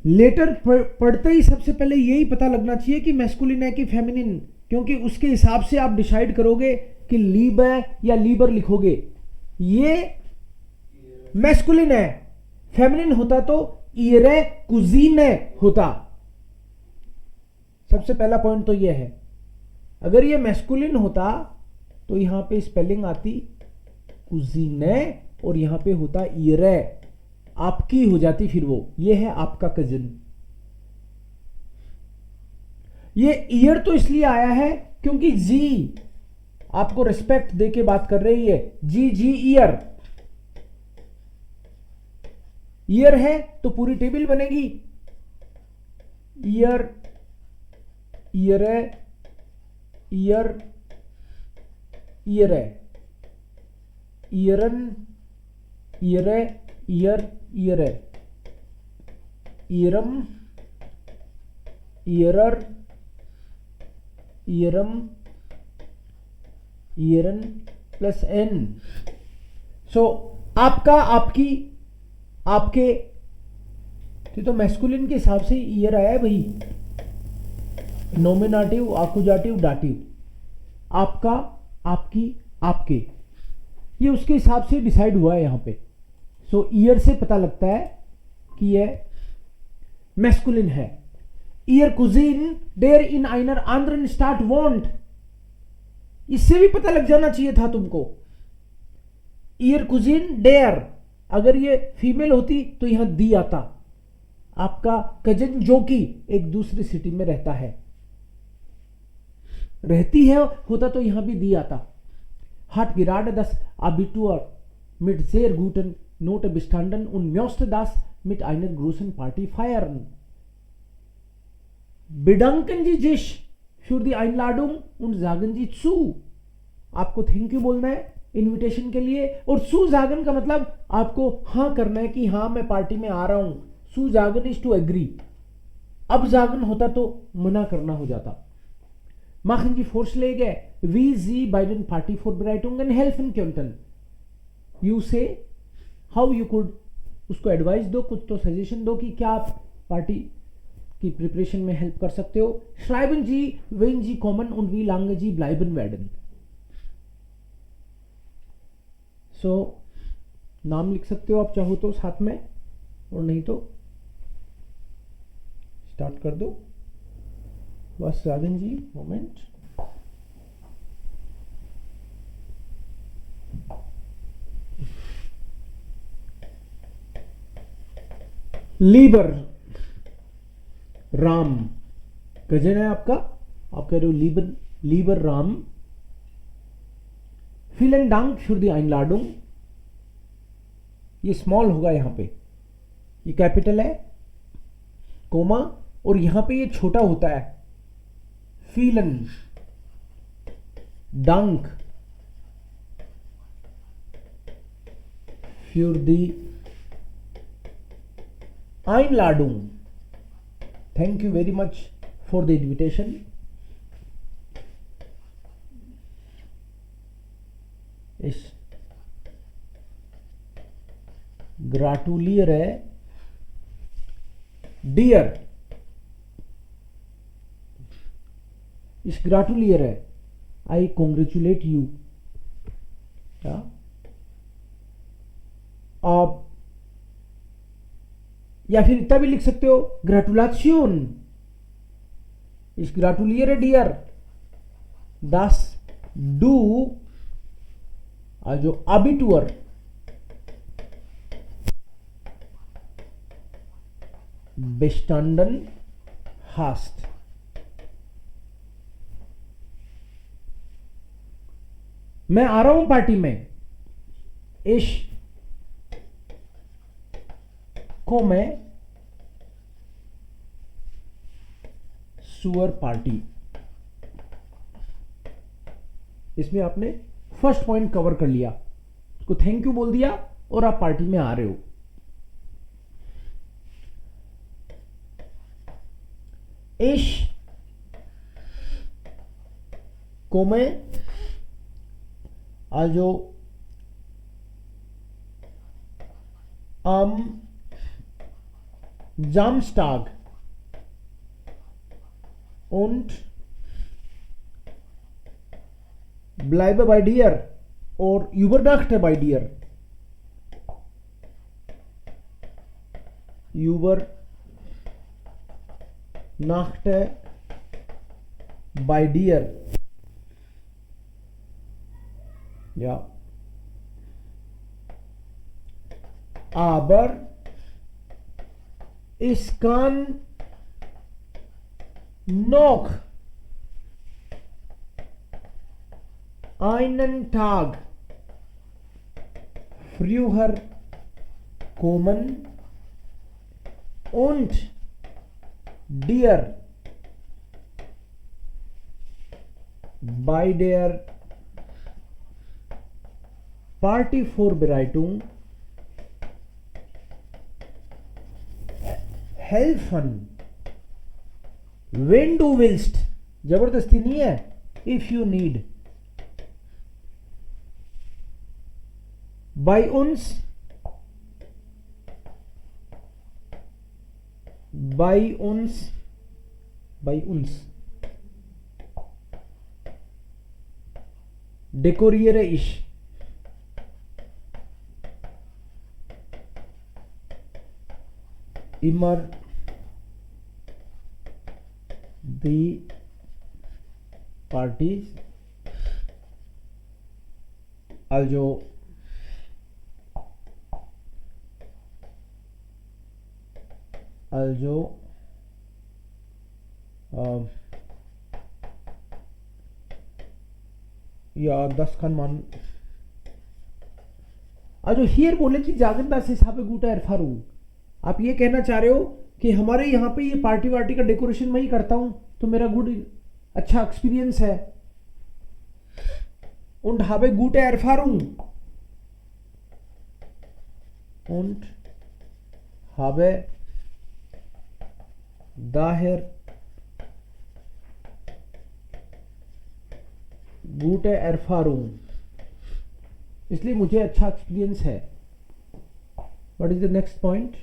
Letter पढ़ते ही सबसे पहले यही पता लगना चाहिए कि मैस्कुलिन है कि फेमिनिन, क्योंकि उसके हिसाब से आप डिसाइड करोगे कि लीब है या लीबर लिखोगे। ये मैस्कुलिन है, फेमिनिन होता तो इरे कुजीने होता। सबसे पहला पॉइंट तो ये है। अगर ये मैस्कुलिन होता तो यहां पे स्पेलिंग आती कुजीने और यहां पे होता इरे, आपकी हो जाती फिर वो। ये है आपका कजिन। ये ईयर तो इसलिए आया है क्योंकि जी आपको रिस्पेक्ट देके बात कर रही है। जी जी ईयर, ईयर है तो पूरी टेबल बनेगी। ईयर, ईयर है, ईयर, ईयर है, ईयरन, ईयर है, ईयर, ईयर है, ईयरम, ईयरर, ईयरम, ईयरन प्लस एन। सो आपका, आपकी, आपके, तो मैस्कुलिन के हिसाब से ईयर आया है भाई। Nominative, accusative, dative. आपका, आपकी, आपके, ये उसके हिसाब से डिसाइड हुआ है यहां पे। सो ईयर से पता लगता है कि ये मैस्कुलिन है। ईयर कुजीन डेयर इन आइनर आंध्रन स्टार्ट वॉन्ट, इससे भी पता लग जाना चाहिए था तुमको। ईयर कुजीन डेयर, अगर ये फीमेल होती तो यहां दी आता। आपका कजन जो कि एक दूसरी सिटी में रहता है, रहती है होता तो यहां भी दी आता। Hat gerade das Abitur mit sehr guten Note bestanden und möchte das mit einer großen Party feiern. Bedanken Sie sich für die Einladung und sagen Sie zu. आपको थैंक यू बोलना है इनविटेशन के लिए, और सू जागन का मतलब आपको हाँ करना है कि हाँ मैं पार्टी में आ रहा हूं। सू जागन इज टू एग्री। अब जागन होता तो मना करना हो जाता। Machen Sie Vorschläge, wie Sie bei den Partyvorbereitungen helfen könnten. You say how you could, उसको एडवाइस दो, कुछ तो सजेशन दो कि क्या आप पार्टी की प्रिपरेशन में हेल्प कर सकते हो। Schreiben Sie, wenn Sie kommen und wie lange Sie bleiben werden. So, नाम लिख सकते हो आप चाहो तो साथ में, और नहीं तो स्टार्ट कर दो। बस राजन जी मोमेंट। लीबर, राम कजन है आपका, आप कह रहे हो लीबर, लीबर राम। फिलन डांक फॉर द आइनलाडुंग, ये स्मॉल होगा यहां पे, ये कैपिटल है, कोमा, और यहां पे ये छोटा होता है। फीलन डांक फॉर द आइनलाडुंग, thank you very much for the invitation. इस ग्राटुलियर है डियर, इस ग्राटुलियर है आई कॉन्ग्रेचुलेट यू। आप या फिर इतना भी लिख सकते हो ग्रेटुलेशन, इस ग्रेटुलियर डियर दास डू जो अबिटूर बेस्टैंडन हास्ट। मैं आ रहा हूं पार्टी में, इश को मैं सुअर पार्टी। इसमें आपने फर्स्ट पॉइंट कवर कर लिया, उसको थैंक यू बोल दिया और आप पार्टी में आ रहे हो। इश को मैं आजो Samstag und bleibe bei dir or übernachte bei dir. Übernachte bei dir. Ja. Aber ich kann noch einen Tag früher kommen und dir bei der Partyvorbereitung helfen, wenn du willst. जबरदस्ती नहीं है. If you need. Bei uns dekoriere ich immer die Partys, also ja, das kann man. Also hier बोले कि जागन das ist habe gute Erfahrung. आप ये कहना चाह रहे हो कि हमारे यहाँ पे ये पार्टी वार्टी का डेकोरेशन मैं ही करता हूँ, तो मेरा अच्छा एक्सपीरियंस है. Und habe gute Erfahrung. Und habe daher gute Erfahrung. इसलिए मुझे अच्छा एक्सपीरियंस है. What is the next point?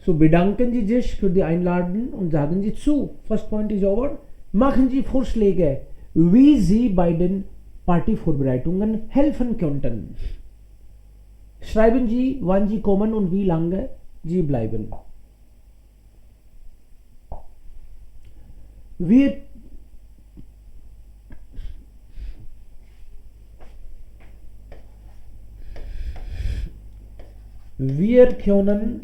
So bedanken Sie sich für die Einladung und sagen Sie zu. First point is over. Machen Sie Vorschläge, wie Sie bei den Partyvorbereitungen helfen könnten. Schreiben Sie, wann Sie kommen und wie lange Sie bleiben. Wir können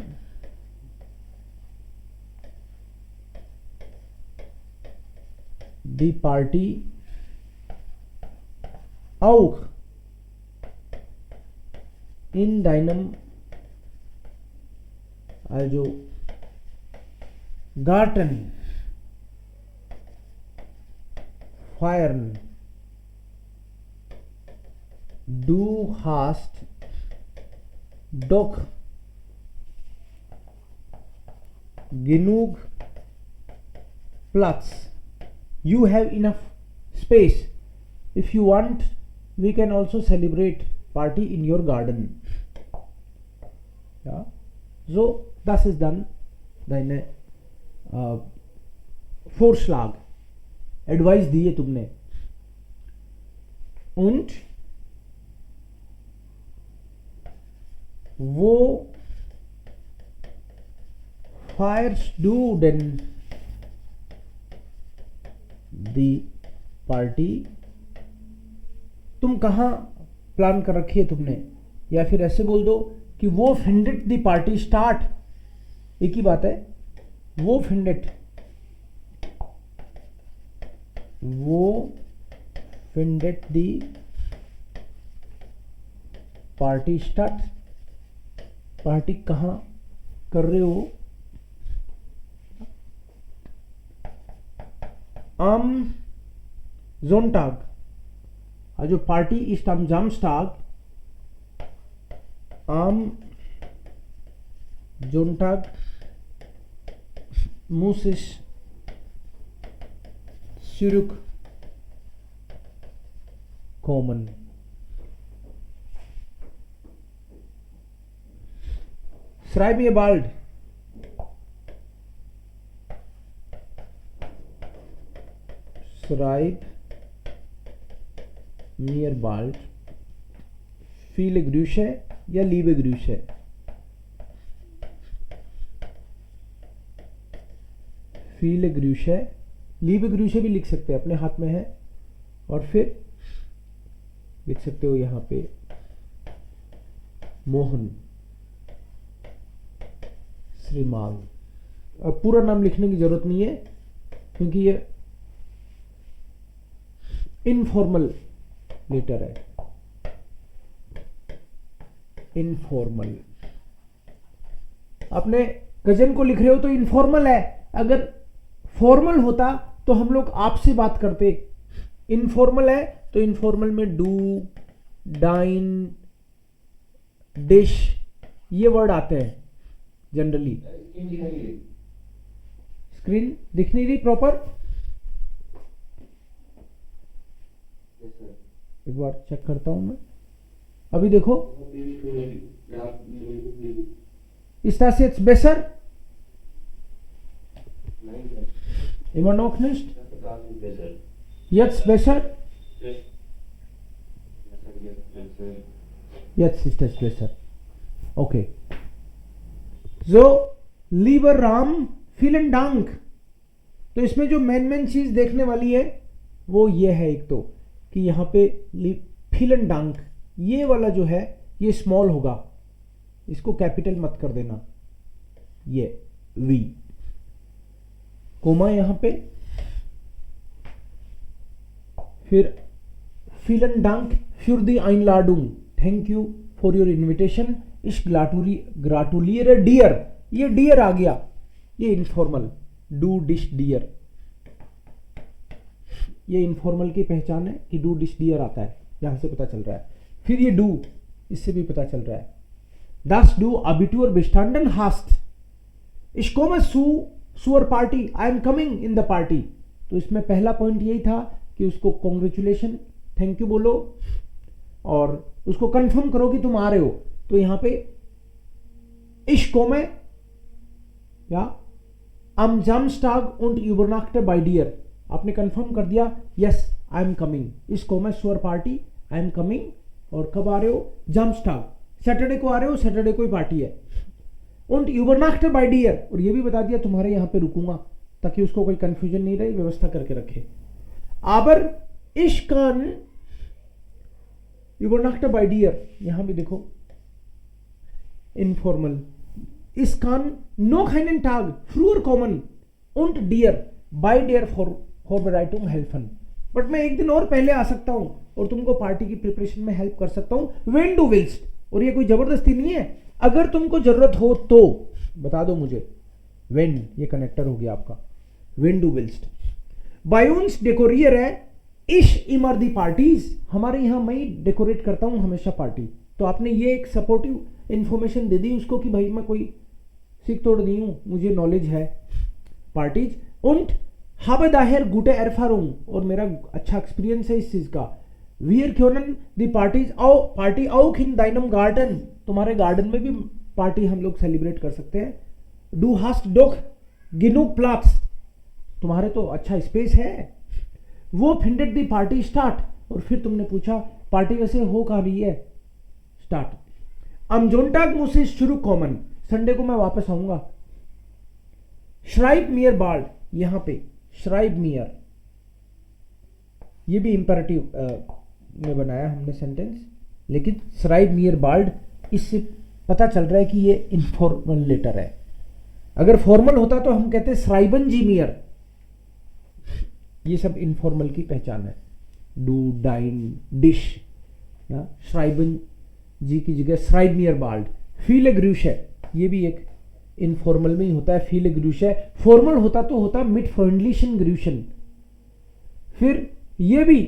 die Party auch in deinem Garten feiern. Du hast doch genug Platz. You have enough space. If you want, we can also celebrate party in your garden. Ja. So, das ist dann deine Vorschlag. Advice दिए तुमने. Und wo feierst du denn die Party? तुम कहाँ plan कर रखी है तुमने? या फिर ऐसे बोल दो कि वो findet दी पार्टी स्टार्ट. एक ही बात है. वो findet दी पार्टी स्टार्ट. पार्टी कहाँ कर रहे हो? am Sonntag. Also Party ist am Samstag. Am Sonntag muss ich zurückkommen. Schreib mir bald. schreib mir bald viele Grüße या liebe Grüße। viele Grüße, liebe Grüße भी लिख सकते हैं, अपने हाथ में है। और फिर लिख सकते हो यहां पे मोहन श्रीमाल। अब पूरा नाम लिखने की जरूरत नहीं है क्योंकि ये इनफॉर्मल लेटर है, इनफॉर्मल। अपने कजन को लिख रहे हो तो इनफॉर्मल है, अगर फॉर्मल होता तो हम लोग आपसे बात करते। इनफॉर्मल है तो इनफॉर्मल में डू, डाइन, डिश ये वर्ड आते हैं जनरली। स्क्रीन दिख नहीं रही प्रॉपर? एक बार चेक करता हूं मैं, अभी देखो। Ist das jetzt besser? Immer noch nicht? Jetzt besser? Jetzt ist es besser. Okay. So, lieber Ram, vielen Dank. तो इसमें जो मेन चीज देखने वाली है वो ये है, एक तो कि यहाँ पे vielen Dank ये वाला जो है ये स्मॉल होगा, इसको कैपिटल मत कर देना, ये वी कोमा यहां पे। फिर vielen Dank für die Einladung, thank you for your invitation. इस ग्राटुलियर डियर, ये डियर आ गया, ये इनफॉर्मल डू डिश डियर, ये इनफॉर्मल की पहचान है कि डू डिश डियर आता है, यहां से पता चल रहा है। फिर ये डू, इससे भी पता चल रहा है Das du Abitur bestanden hast. Ich komme zur Party. I am coming in the party. तो इसमें पहला पॉइंट यही था कि उसको कॉन्ग्रेचुलेशन, थैंक यू बोलो और उसको कंफर्म करो कि तुम आ रहे हो। तो यहां पे Ich komme या am Samstag und übernachte bei dir, आपने कंफर्म कर दिया yes I am coming. Ich komme zur Party, I am coming. और कब आ रहे हो? Samstag, सैटरडे को आ रहे हो, सैटरडे को ही पार्टी है। Und übernachte bei dir, और ये भी बता दिया तुम्हारे यहां पे रुकूंगा, ताकि उसको कोई कंफ्यूजन नहीं रहे, व्यवस्था करके रखे। Aber ich kann übernachte bei dir, यहां भी देखो informal. Ich kann noch einen Tag früher kommen und dir bei der Vorbereitung helfen, but मैं एक दिन और पहले आ सकता हूं और तुमको पार्टी की प्रिपरेशन में हेल्प कर सकता हूं। When du willst, और ये कोई जबरदस्ती नहीं है, अगर तुमको जरूरत हो तो बता दो मुझे। When ये कनेक्टर हो गया आपका, When du willst। Bei uns dekoriere ich immer die Partys, हमारे यहां मैं डेकोरेट करता हूं हमेशा पार्टी। तो आपने ये एक सपोर्टिव इंफॉर्मेशन दे दी उसको कि भाई मैं कोई सीख तोड़ नहीं हूं, मुझे नॉलेज है parties. Und habe daher gute Erfahrung, और मेरा अच्छा एक्सपीरियंस है इस चीज का। Wir können die Party auch in deinem Garten, तुम्हारे गार्डन में भी पार्टी हम लोग सेलिब्रेट कर सकते हैं। Du hast doch genug Platz, तुम्हारे तो अच्छा स्पेस है। वो findet die Party start, और फिर तुमने पूछा पार्टी वैसे हो कहाँ रही है, start. Am Sonntag muss ich zurückkommen, Sunday को मैं वापस आऊंगा। Schreib mir bald, यहां पे Schreib mir, ये भी इंपेरेटिव में बनाया हमने सेंटेंस, लेकिन Schreib mir bald इससे पता चल रहा है कि ये इनफॉर्मल लेटर है। अगर फॉर्मल होता तो हम कहते Schreiben Sie mir, ये सब इनफॉर्मल की पहचान है। डू, डाइन, डिश, Schreiben जी की जगह Schreib mir bald। Viele Grüße, ये भी एक इनफॉर्मल में ही होता है। Viele Grüße फॉर्मल होता तो होता mit freundlichen Grüßen। फिर ये भी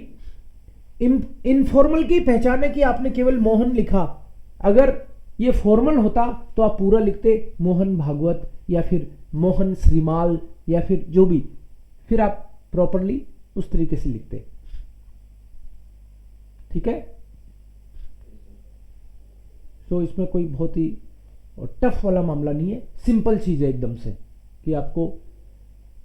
इनफॉर्मल की पहचान है कि आपने केवल मोहन लिखा, अगर ये फॉर्मल होता तो आप पूरा लिखते मोहन भागवत या फिर मोहन श्रीमाल या फिर जो भी, फिर आप प्रॉपरली उस तरीके से लिखते। ठीक है, तो इसमें कोई बहुत ही टफ वाला मामला नहीं है, सिंपल चीज है एकदम से कि आपको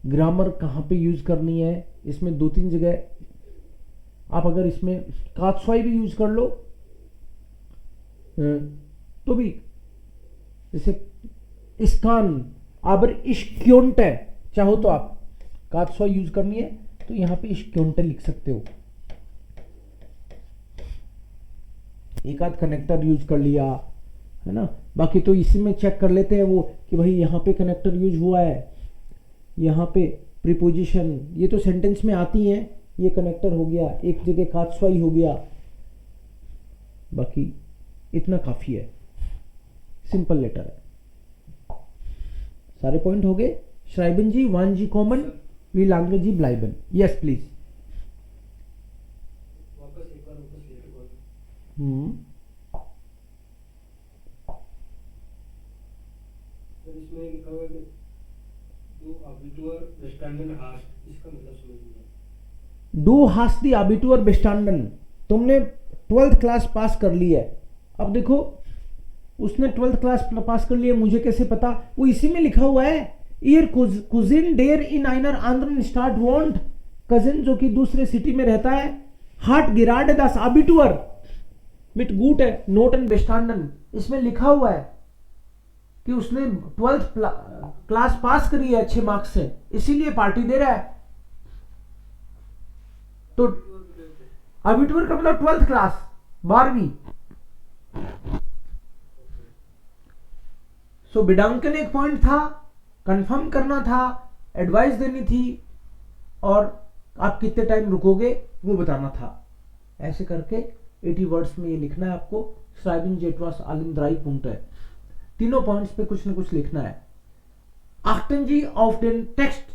ग्रामर कहाँ पे यूज करनी है, इसमें 2-3 जगह आप अगर इसमें कात्स्वाई भी यूज कर लो तो भी, जैसे इसकान aber इश्क्योंटे चाहो तो आप कात्स्वाई यूज करनी है तो यहाँ पे इश्क्योंटे लिख सकते हो, एक आध कनेक्टर यूज कर लिया है ना। बाकी तो इसी में चेक कर लेते हैं वो कि भाई यहाँ पे कनेक्टर यूज हुआ है, यहाँ पे प्रीपोजिशन, ये तो सेंटेंस में आती हैं, ये कनेक्टर हो गया, एक जगह कात्स्वाई हो गया, बाकी इतना काफी है, सिंपल लेटर है। सारे पॉइंट हो गए। श्राइबन जी, वान जी कॉमन, वी लांगे जी ब्लाइबन। Yes please. इसमें लिखा हुआ है कि दो अबिटुअर बेस्टांडन हास्ट, इसका मतलब समझ नहीं आया। दो हास्ट दी अबिटुअर बेस्टांडन, तुमने 12th क्लास पास कर ली है। अब देखो उसने 12th क्लास पास कर लिया, मुझे कैसे पता, वो इसी में लिखा हुआ है, ईयर कुजिन डेर इन आइनर आंध्रन स्टार्ट वॉन्ट, कजिन जो कि दूसरे सिटी में रहता है, हार्ट गिराड दास अबिटुअर मिट गूट है नोटन बेस्टांडन, इसमें लिखा हुआ है कि उसने 12th क्लास पास करी है अच्छे मार्क्स से, इसीलिए पार्टी दे रहा है। तो अबिटुअर का मतलब 12th क्लास, 12वीं। सो बिडांकन एक पॉइंट था, कंफर्म करना था, एडवाइस देनी थी, और आप कितने टाइम रुकोगे वो बताना था। ऐसे करके 80 वर्ड्स में ये लिखना है आपको। श्राइबिंग जेटवास आलिंद्राई पुंट है, तीनों पॉइंट्स पे कुछ ना कुछ लिखना है। आख्टन जी ऑफ देन टेक्स्ट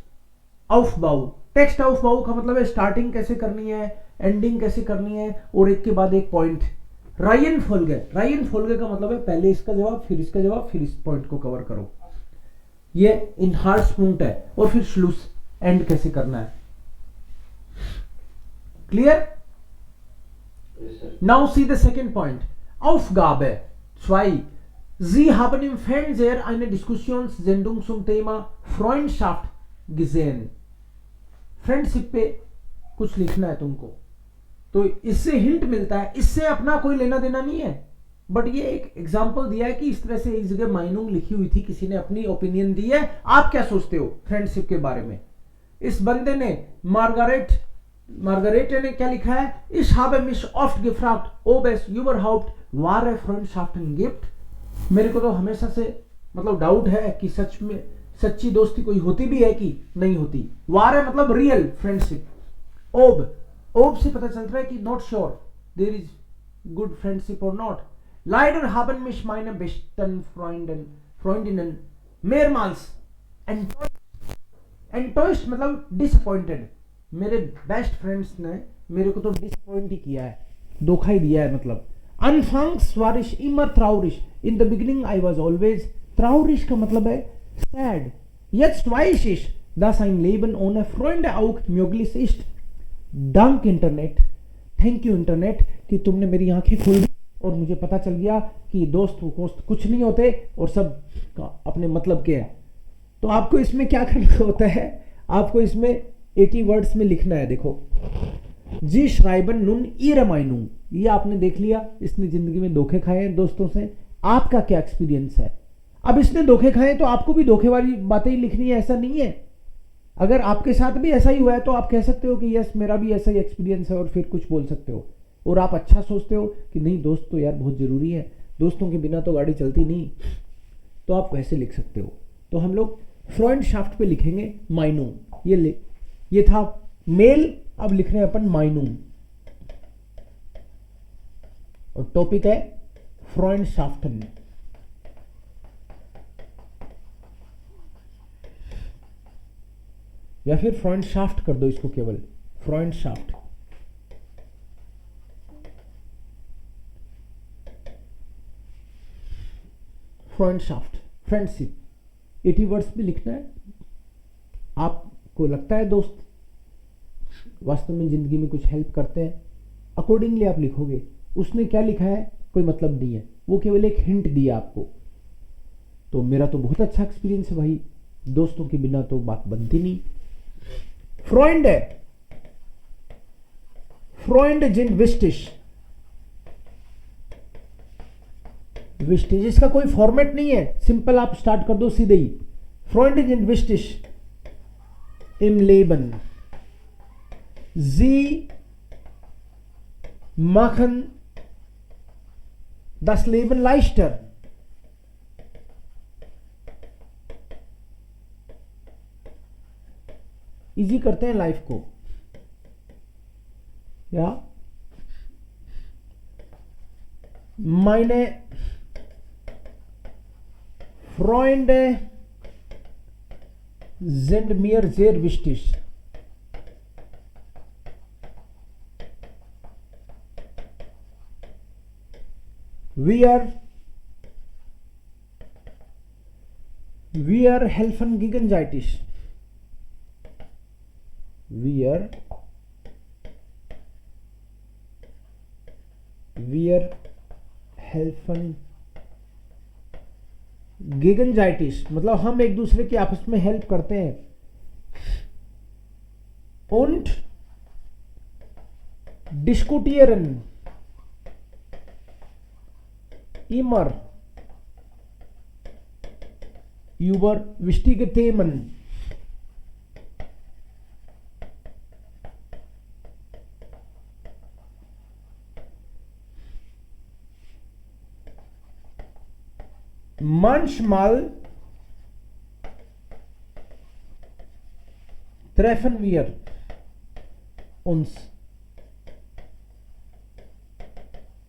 ऑफ बाउ, टेक्स्ट ऑफ बाउ का मतलब है स्टार्टिंग कैसे करनी है, एंडिंग कैसे करनी है, और एक के बाद एक पॉइंट। रायन फोल्गे, रायन फोल्गे का मतलब है पहले इसका जवाब, फिर इसका जवाब, फिर इस पॉइंट को कवर करो। ये इन हार्स पुंट है, और फिर श्लूस एंड कैसे करना है। Clear? Now see the second point. Aufgabe 2. Sie haben im Fernseher eine Diskussionssendung zum Thema Freundschaft gesehen. Friendship पे कुछ लिखना है तुमको, तो इससे हिंट मिलता है, इससे अपना कोई लेना देना नहीं है, बट ये एक एग्जांपल दिया है कि इस तरह से एक जगह माइनुंग लिखी हुई थी, किसी ने अपनी ओपिनियन दी है, आप क्या सोचते हो फ्रेंडशिप के बारे में। इस बंदे ने मार्गरेटे ने क्या लिखा है, Ich habe mich oft gefragt, ob es überhaupt wahre Freundschaften gibt। मेरे को तो हमेशा से मतलब डाउट है कि सच में सच्ची दोस्ती कोई होती भी है कि नहीं होती। वारे मतलब रियल फ्रेंडशिप। ओब से पता चलता है कि not sure there is good friendship और not. Leider haben mich meine besten Freundinnen mehrmals enttäuscht मतलब डिसअपॉइंटेड। मेरे बेस्ट फ्रेंड्स ने मेरे को तो डिसअपॉइंट ही किया है, धोखा ही दिया है। मतलब Anfangs war ich immer traurig, in the beginning I was always traurig का मतलब है sad, jetzt weiß ich, dass ein Leben ohne Freunde auch möglich ist। Dank Internet, thank you internet कि तुमने मेरी आंखें खोल दी और मुझे पता चल गया कि दोस्त कुछ नहीं होते और सब अपने मतलब के हैं। तो आपको इसमें क्या करना होता है, आपको इसमें 80 वर्ड्स में लिखना है। देखो, जी श्राइबन नुन ihre Meinung, ये आपने देख लिया, इसने जिंदगी में धोखे खाए हैं दोस्तों से, आपका क्या एक्सपीरियंस है। अब इसने धोखे खाए तो आपको भी धोखे वाली बातें ही लिखनी है, ऐसा नहीं है। अगर आपके साथ भी ऐसा ही हुआ है तो आप कह सकते हो कि यस मेरा भी ऐसा ही एक्सपीरियंस है, और फिर कुछ बोल सकते हो। और आप अच्छा सोचते हो कि नहीं दोस्त तो यार बहुत जरूरी है, दोस्तों के बिना तो गाड़ी चलती नहीं, तो आप वैसे लिख सकते हो। तो हम लोग फ्रेंडशाफ्ट पे लिखेंगे माइनू, ये था मेल, अब लिख रहे हैं अपन माइनू, और टॉपिक है फ्रेंडशाफ्टन। या फिर फ्रेंडशाफ्ट कर दो इसको, केवल फ्रेंडशाफ्ट। फ्रेंडशाफ्ट, फ्रेंडशिप, 80 वर्ड्स में लिखना है। आपको लगता है दोस्त वास्तव में जिंदगी में कुछ हेल्प करते हैं, अकॉर्डिंगली आप लिखोगे। उसने क्या लिखा है कोई मतलब नहीं है, वो केवल एक हिंट दिया आपको। तो मेरा तो बहुत अच्छा एक्सपीरियंस है भाई, दोस्तों के बिना तो बात बनती नहीं। Freunde, Freunde sind wichtig. विस्टिज, इसका कोई फॉर्मेट नहीं है, सिंपल आप स्टार्ट कर दो सीधे ही. Freunde sind wichtig im Leben. Sie machen das Leben leichter. Easy करते हैं लाइफ को. या meine Freunde sind mir sehr wichtig. Wir helfen gegenseitig. Wir helfen gegenseitig, मतलब हम एक दूसरे की आपस में हेल्प करते हैं. Und diskutieren immer über wichtige Themen. Manchmal treffen wir uns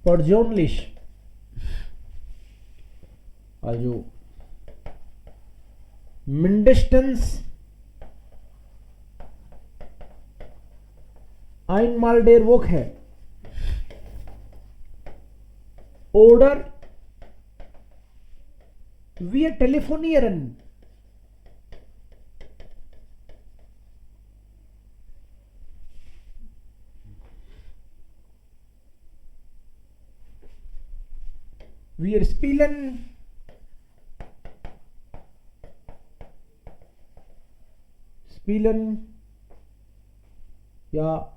persönlich, also mindestens einmal der Woche oder wir telefonieren. Wir spielen ja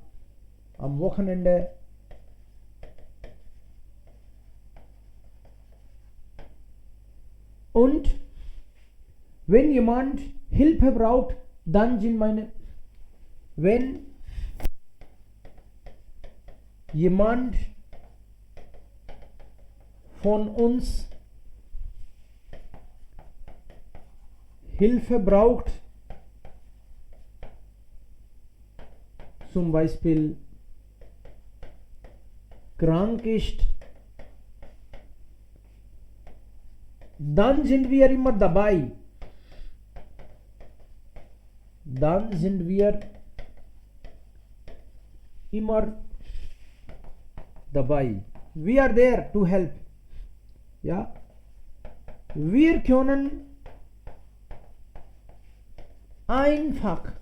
am Wochenende und wenn jemand Hilfe braucht, dann sind wenn jemand von uns Hilfe braucht, zum Beispiel krank ist, dann sind wir immer dabei. Dann sind wir immer dabei. We are there to help. Ja, wir können einfach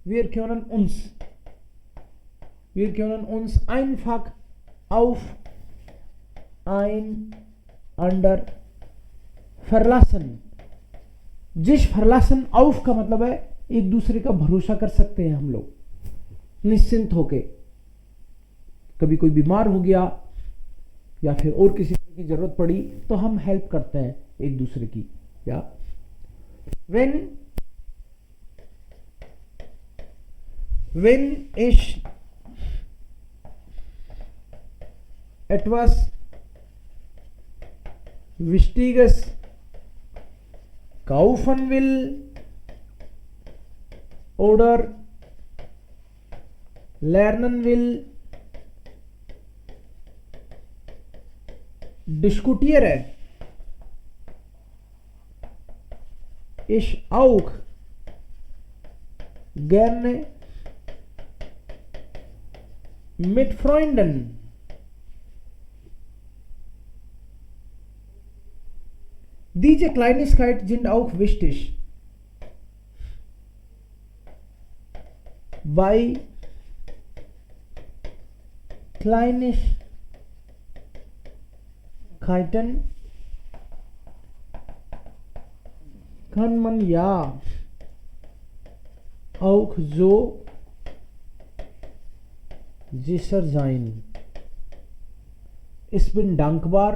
wir können uns einfach auf einander verlassen. जिस verlassen auf का मतलब है एक दूसरे का भरोसा कर सकते हैं हम लोग निश्चिंत होके. कभी कोई बीमार हो गया या फिर और किसी की जरूरत पड़ी तो हम हेल्प करते हैं एक दूसरे की. या wenn ich etwas Wichtiges kaufen will oder lernen will, diskutiere ich auch gerne mit Freunden. Diese Kleinigkeiten sind auch wichtig, weil Kleinigkeiten kann man ja auch so sicher sein. Ich bin dankbar.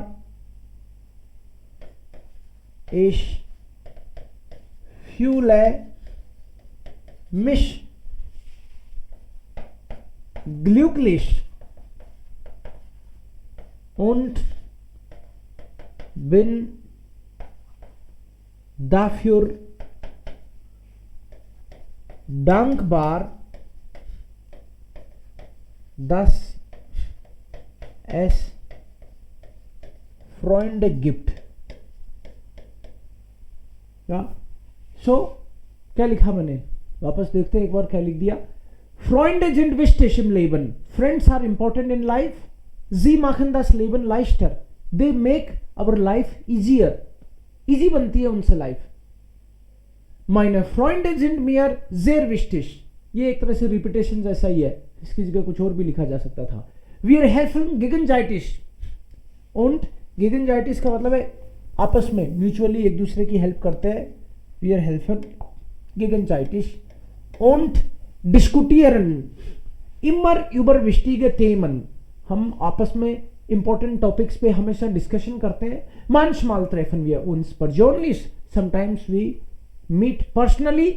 Ich fühle mich glücklich und bin dafür dankbar, dass es Freunde gibt. या सो क्या लिखा मैंने, वापस देखते हैं एक बार क्या लिख दिया. Freunde sind wichtig im Leben. Friends are important in life. Sie machen das Leben leichter. They make our life easier. Easy बनती है उनसे life. Meine Freunde sind mir sehr wichtig. ये एक तरह से रिपीटेशन जैसा ही है, इसकी जगह कुछ और भी लिखा जा सकता था. Wir helfen gegenseitig. Und gegenseitig का मतलब है आपस में म्यूचुअली एक दूसरे की हेल्प करते हैं. Wir helfen gegenseitig und diskutieren immer über wichtige Themen. हम आपस में इंपॉर्टेंट टॉपिक्स पे हमेशा डिस्कशन करते हैं. Manchmal treffen wir uns persönlich. Sometimes we meet personally.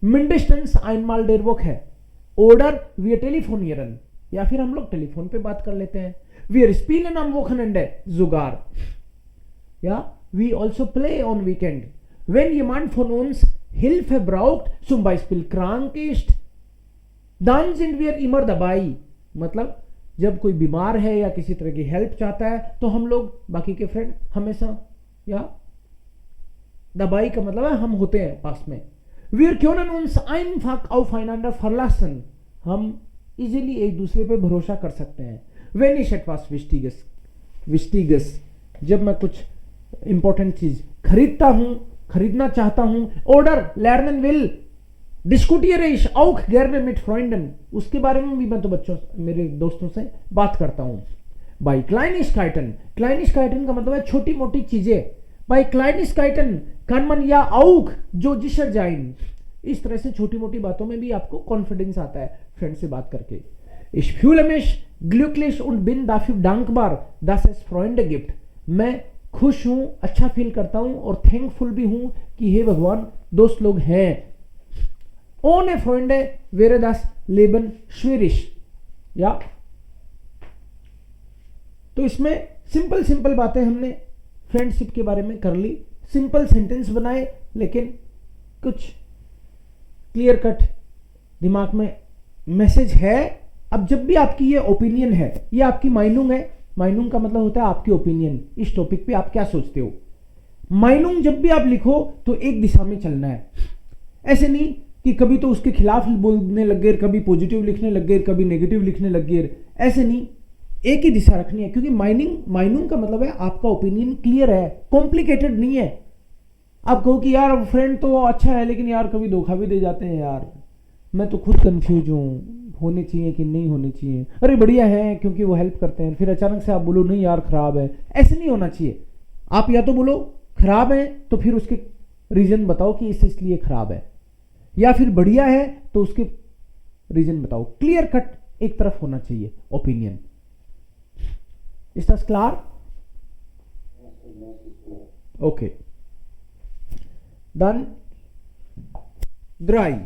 Mindestens einmal der Woche. Oder wir telefonieren. या फिर हम लोग टेलीफोन पे बात कर लेते हैं. Wir spielen am Wochenende sogar. Ja, we also play on weekend. Wenn jemand von uns Hilfe braucht, zum Beispiel krank ist, dann sind wir immer dabei. मतलब जब कोई बीमार है या किसी तरह की हेल्प चाहता है तो हम लोग बाकी के फ्रेंड हमेशा, या दबाई का मतलब है हम होते हैं पास में. Wir können uns einfach aufeinander verlassen. हम इजीली एक दूसरे पे भरोसा कर सकते हैं. Wenn ich etwas Wichtiges, जब मैं कुछ इंपॉर्टेंट चीज खरीदना चाहता हूं. Oder lernen will, diskutiere ich auch gerne mit Freunden. उसके बारे में भी मैं तो मेरे दोस्तों से बात करता हूं. Bei Kleinigkeiten का मतलब है छोटी मोटी चीजें. Bei Kleinigkeiten kann man ja auch so sicher sein. इस तरह से छोटी मोटी बातों में भी आपको कॉन्फिडेंस आता है फ्रेंड से बात करके. Ich fühle mich glücklich und bin dafür dankbar, dass es Freunde gibt. मैं खुश हूं, अच्छा फील करता हूं और थैंकफुल भी हूं कि हे भगवान दोस्त लोग हैं. Ohne Freunde wäre das Leben schwierig. या तो इसमें सिंपल बातें हमने फ्रेंडशिप के बारे में कर ली. सिंपल सेंटेंस बनाए लेकिन कुछ क्लियर कट दिमाग में मैसेज है. अब जब भी आपकी ये ओपिनियन है, ये आपकी माइनुंग है. माइनुंग का मतलब होता है आपकी ओपिनियन, इस टॉपिक पे आप क्या सोचते हो. माइनुंग जब भी आप लिखो तो एक दिशा में चलना है. ऐसे नहीं कि कभी तो उसके खिलाफ बोलने लग गए, कभी पॉजिटिव लिखने लग गए, कभी नेगेटिव लिखने लग गए. ऐसे नहीं, एक ही दिशा रखनी है. क्योंकि माइनुंग का मतलब है आपका ओपिनियन क्लियर है, कॉम्प्लिकेटेड नहीं है. आप कहो कि यार फ्रेंड तो अच्छा है लेकिन यार कभी धोखा भी दे जाते हैं यार, मैं तो खुद कंफ्यूज हूँ, होने चाहिए कि नहीं होने चाहिए. अरे बढ़िया है क्योंकि वो हेल्प करते हैं. फिर अचानक से आप बोलो नहीं यार खराब है. ऐसे नहीं होना चाहिए. आप या तो बोलो खराब है तो फिर उसके रीजन बताओ कि इसलिए खराब है, या फिर बढ़िया है तो उसके रीजन बताओ. क्लियर कट एक तरफ होना चाहिए opinion. Is that clear? Okay, done. 3.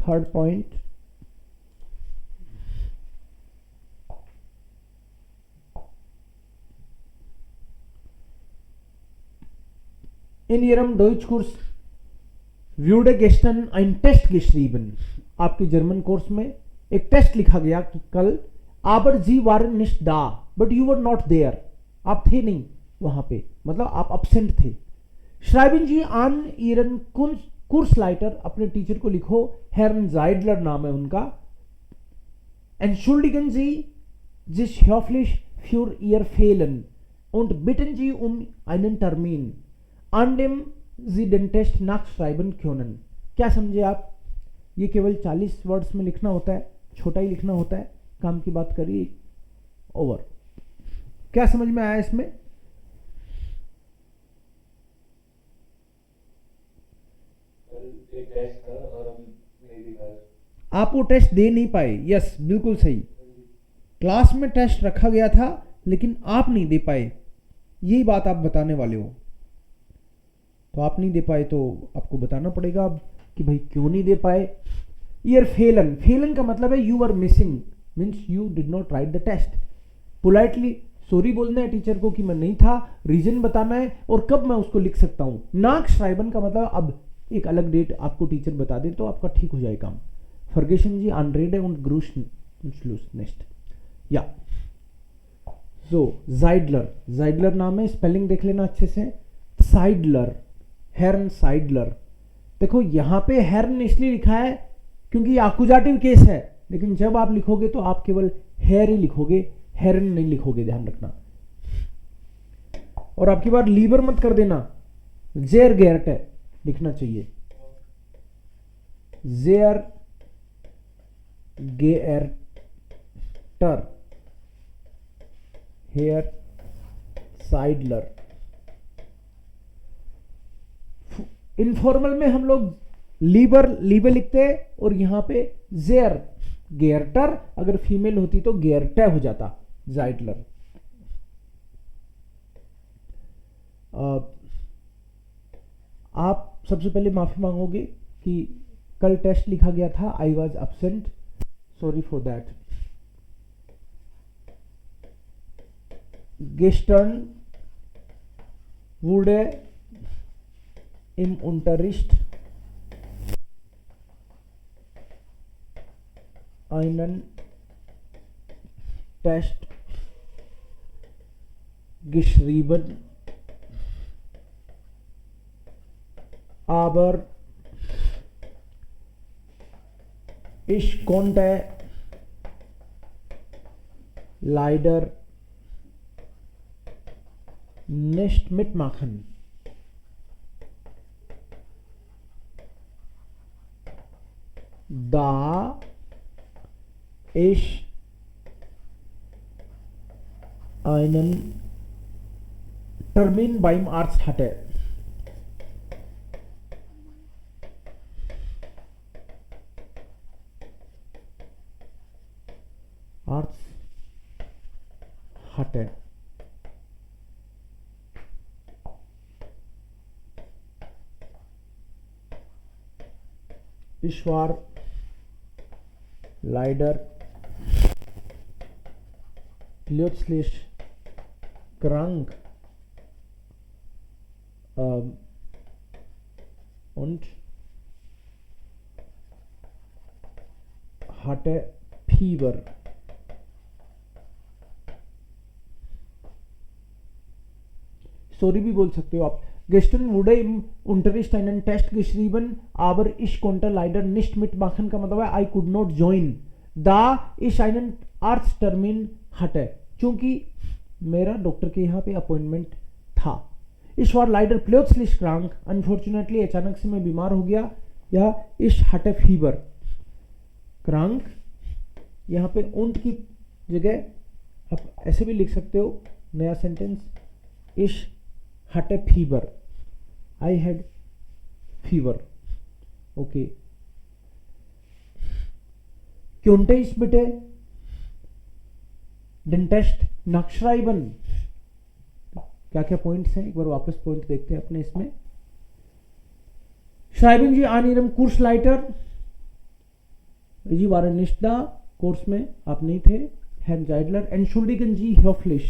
Third point, in Ihrem Deutschkurs wurde gestern ein Test geschrieben. आपके जर्मन कोर्स में एक टेस्ट लिखा गया कि कल. aber Sie waren nicht da, but you were not there. आप थे नहीं वहां पे, मतलब आप absent थे. schreiben Sie an Ihren Kursleiter, अपने टीचर को लिखो. Herrn Seidler नाम है उनका. Entschuldigen Sie sich höflich für Ihr Fehlen und bitten Sie einen Termin, an dem Sie den Test nachschreiben können. क्या समझे आप? ये केवल 40 वर्ड्स में लिखना होता है, छोटा ही लिखना होता है। काम की बात करिए, ओवर। क्या समझ में आया इसमें? एक टेस्ट था और हम नहीं दिखा। आप वो टेस्ट दे नहीं पाए, यस बिल्कुल सही। क्लास में टेस्ट रखा गया था लेकिन आप नहीं दे पाए, यही बात आप बताने वाले हो। तो आप नहीं दे पाए तो आपको बताना पड़ेगा अब कि भाई क्यों नहीं दे पाए। ईयर फेलन, फेलन का मतलब है you are missing, means you did not write the test. Politely sorry बोलना है टीचर को कि मैं नहीं था, रीजन बताना है और कब मैं उसको लिख सकता हूँ। नाकश्राइबन का मतलब अब एक अलग डेट आपको टीचर बता दे तो आपका ठीक हो जाए काम। फर्गेशन जी अनरेड und Gruß नेक्स्ट या सो जाइडलर, जाइडलर नाम है, स्पेलिंग देख लेना अच्छे से। साइडलर, हेर्न साइडलर। देखो यहाँ पे हेर्न इसलिए लिखा है क्योंकि ये आकुजाटिव केस है, लेकिन जब आप लिखोगे तो आप केवल हेयर ही लिखोगे, हेरन नहीं लिखोगे, ध्यान रखना। और आपकी बार लीवर मत कर देना, जेर गेर्ट लिखना चाहिए, जेर गेर्टर, हेयर साइडलर। इनफॉर्मल में हम लोग लीवर लीवे लिखते हैं और यहां पे जेर गेर्टर, अगर फीमेल होती तो गेर्टे हो जाता, जाइडलर। आप सबसे पहले माफी मांगोगे कि कल टेस्ट लिखा गया था, I was absent, sorry for that. Gestern wurde im Unterricht einen Test geschrieben, aber ich konnte leider nicht mitmachen. Da ich einen Termin beim Arzt hatte. Arzt hatte. Ich war leider plötzlich krank und hatte Fieber. Sorry भी बोल सकते हो आप। Gestern wurde im Unterricht einen Test geschrieben, aber ich konnte leider nicht mitmachen का मतलब है I could not join, da ich einen Arzttermin hatte, क्योंकि मेरा डॉक्टर के यहाँ पे अपॉइंटमेंट था। Ich war leider plötzlich krank, unfortunately अचानक से मैं बीमार हो गया, या ich hatte Fieber। krank यहाँ पे und की जगह आप ऐसे भी लिख सकते हो, नया sentence, ich hatte Fieber, I had fever, okay। Konnte ich bitte den Test nachschreiben? क्या क्या पॉइंट्स हैं, एक बार वापस पॉइंट देखते हैं अपने इसमें। Schreiben Sie an Ihrem Kursleiter, Sie waren nicht da, course में आप नहीं थे। Herrn Zeidler, entschuldigen Sie höflich,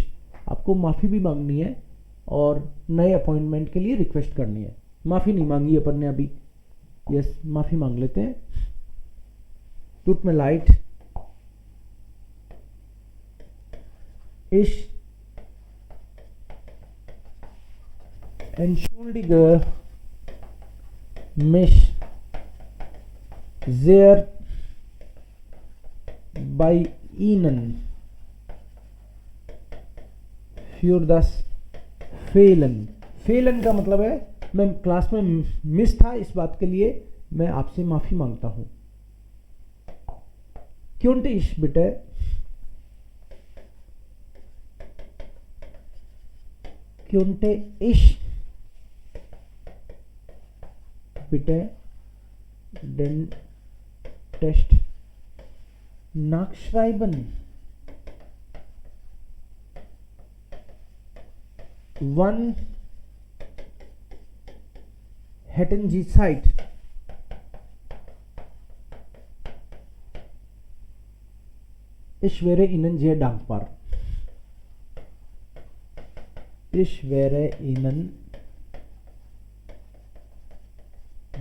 आपको माफी भी मांगनी है और नए अपॉइंटमेंट के लिए रिक्वेस्ट करनी है। माफी नहीं मांगी अपन ने अभी, यस माफी मांग लेते हैं। टूट में light, ich entschuldige mich sehr bei Ihnen für das fallen. Fallen का मतलब है मैं क्लास में मिस था, इस बात के लिए मैं आपसे माफी मांगता हूं। क्योंटे इश बिटे क्योंटे इश बिटे den Test nachschreiben. Wann hätten Sie Zeit? Ich wäre Ihnen sehr dankbar. Ich wäre Ihnen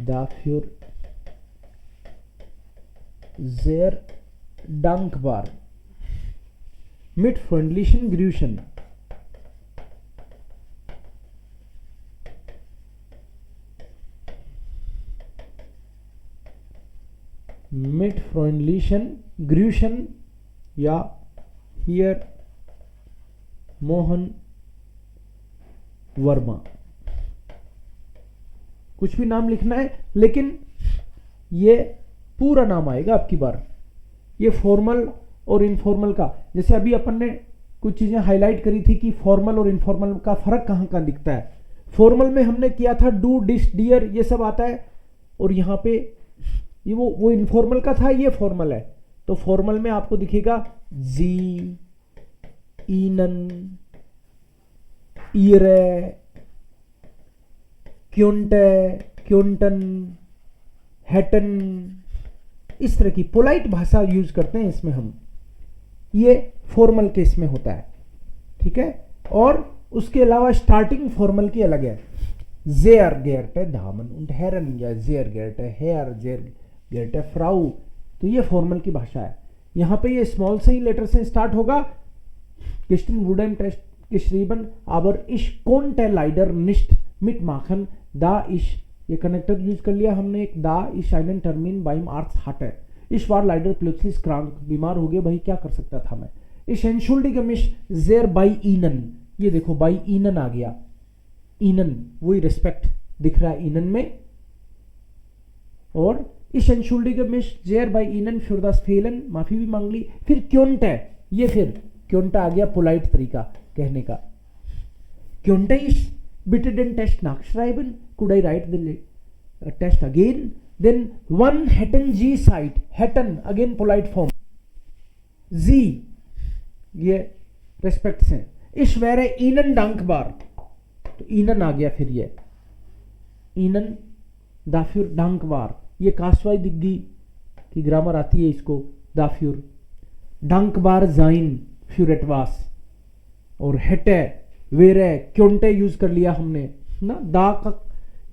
dafür sehr dankbar. Mit freundlichen Grüßen. Mit freundlichen Grüßen या hier मोहन वर्मा, कुछ भी नाम लिखना है, लेकिन ये पूरा नाम आएगा आपकी बार। ये फॉर्मल और इनफॉर्मल का, जैसे अभी अपन ने कुछ चीजें हाईलाइट करी थी कि फॉर्मल और इनफॉर्मल का फर्क कहां कहां दिखता है। फॉर्मल में हमने किया था डू, डिश, डियर, ये सब आता है, और यहाँ पे ये वो इनफॉर्मल का था, ये फॉर्मल है। तो फॉर्मल में आपको दिखेगा जी, ईनन, ईरे, क्योंटे, क्योंटन, हैटन, इस तरह की पोलाइट भाषा यूज करते हैं इसमें हम। ये फॉर्मल केस में होता है, ठीक है। और उसके अलावा स्टार्टिंग फॉर्मल की अलग है। ज़ेर गेरटे दामन उंड हेरन, या ज़ेर गेरटे हेयर, ज़ेर गेरटे फ्राउ, तो ये फॉर्मल की भाषा है। यहां पे ये स्मॉल से ही लेटर से स्टार्ट होगा। किस्टन वुडन टेस्ट geschrieben, aber ich konnte leider nicht mitmachen, da ich, ये कनेक्टर यूज कर लिया हमने एक, da ich einen Termin beim Arzt hatte. Ich war leider plötzlich krank, बीमार हो गया भाई, क्या कर सकता था मैं। Ich entschuldige mich sehr bei Ihnen, ये देखो by Ihnen आ गया, Ihnen वही रिस्पेक्ट दिख रहा है Ihnen में। और ich entschuldige mich sehr bei Ihnen für das Fehlen, माफी भी मांग ली। फिर क्योंटे, ये फिर क्योंटा आ गया पोलाइट तरीका कहने का। क्योंटे इस bitte den Test nachschreiben, could I write the test again? Then wann hätten Sie Zeit? Hätten again polite form. Sie ये रेस्पेक्ट से। Ich wäre Ihnen dankbar, तो Ihnen आ गया फिर ये Ihnen dafür dankbar, ये कास्वाई दिग्गी की ग्रामर आती है इसको। dafür dankbar sein für etwas, और हेटे, वेरे, क्योंटे यूज कर लिया हमने ना, दा का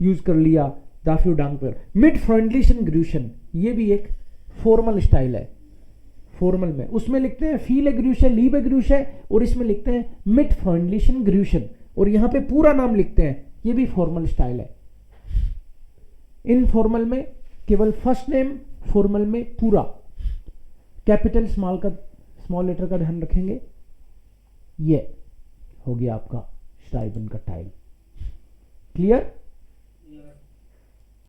यूज कर लिया, दाफ्यू डांग पर। मिड फ्रेंडलिशन ग्रूशन, ये भी एक फॉर्मल स्टाइल है। फॉर्मल में उसमें लिखते हैं फील ग्रूशन, लीब ग्रूशन, और इसमें लिखते हैं मिड फ्रेंडलिशन ग्रूशन, और यहां पे पूरा नाम लिखते हैं, ये भी फॉर्मल स्टाइल है। इनफॉर्मल में केवल फर्स्ट नेम, फॉर्मल में पूरा कैपिटल स्मॉल लेटर का ध्यान रखेंगे। ये हो गया आपका श्राइबन का टाइल। क्लियर?